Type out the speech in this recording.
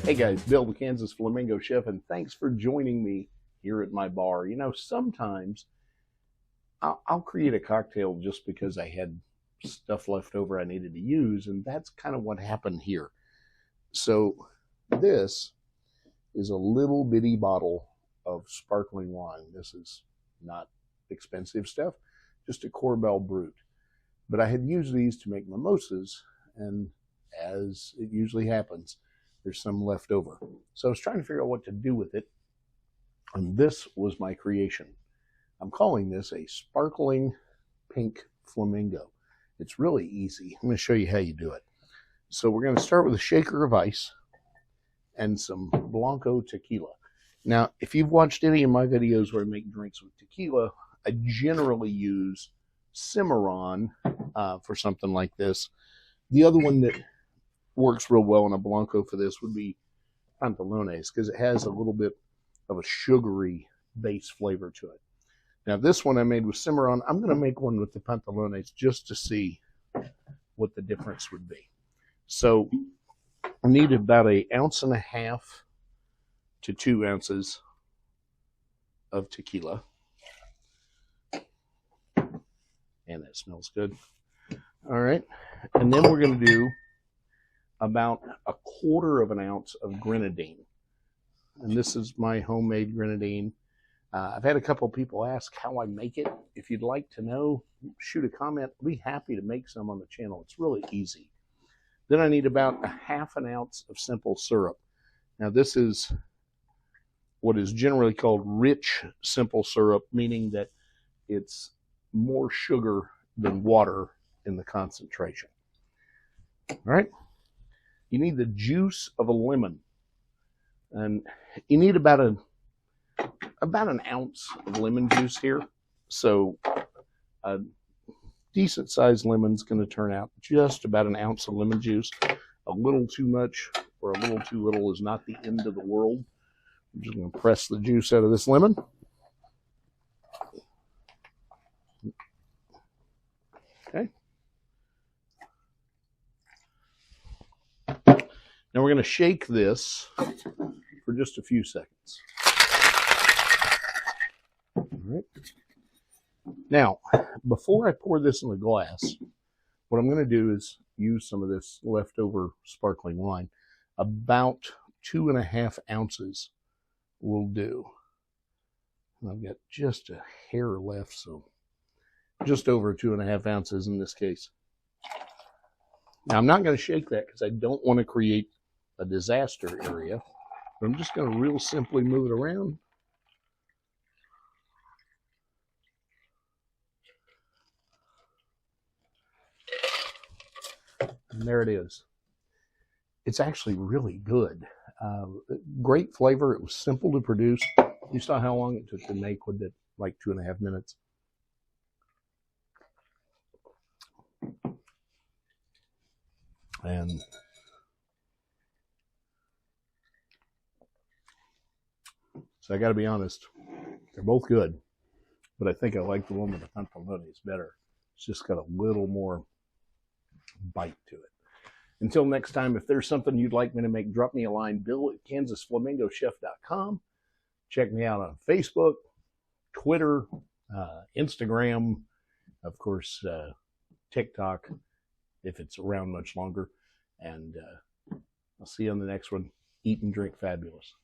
Hey guys, Bill the Kansas Flamingo Chef, and thanks for joining me here at my bar. You know, sometimes I'll create a cocktail just because I had stuff left over I needed to use, and that's kind of what happened here. So this is a little bitty bottle of sparkling wine. This is not expensive stuff, just a Corbel Brut. But I had used these to make mimosas, and as it usually happens, there's some left over. So I was trying to figure out what to do with it, and this was my creation. I'm calling this a sparkling pink flamingo. It's really easy. I'm going to show you how you do it. So we're going to start with a shaker of ice and some Blanco tequila. Now, if you've watched any of my videos where I make drinks with tequila, I generally use Cimarron for something like this. The other one that works real well in a Blanco for this would be Pantalones, because it has a little bit of a sugary base flavor to it. Now this one I made with Cimarron. I'm going to make one with the Pantalones just to see what the difference would be. So I need about 1.5 ounces to 2 ounces of tequila. And that smells good. All right. And then we're going to do about 1/4 ounce of grenadine. And this is my homemade grenadine. I've had a couple of people ask how I make it. If you'd like to know, shoot a comment. I'll be happy to make some on the channel. It's really easy. Then I need about 1/2 ounce of simple syrup. Now this is what is generally called rich simple syrup, meaning that it's more sugar than water in the concentration. All right. You need the juice of a lemon, and you need about an ounce of lemon juice here. So a decent sized lemon is going to turn out just about 1 ounce of lemon juice. A little too much or a little too little is not the end of the world. I'm just going to press the juice out of this lemon. Okay. Now we're going to shake this for just a few seconds. All right. Now, before I pour this in the glass, what I'm going to do is use some of this leftover sparkling wine. About 2.5 ounces will do. And I've got just a hair left, so just over 2.5 ounces in this case. Now, I'm not going to shake that because I don't want to create a disaster area. But I'm just going to real simply move it around. And there it is. It's actually really good. Great flavor. It was simple to produce. You saw how long it took to make with it, like 2.5 minutes. And so I got to be honest, they're both good, but I think I like the one with the Pantalones better. It's just got a little more bite to it. Until next time, if there's something you'd like me to make, drop me a line, bill@kansasflamingochef.com. Check me out on Facebook, Twitter, Instagram, of course, TikTok, if it's around much longer. And I'll see you on the next one. Eat and drink fabulous.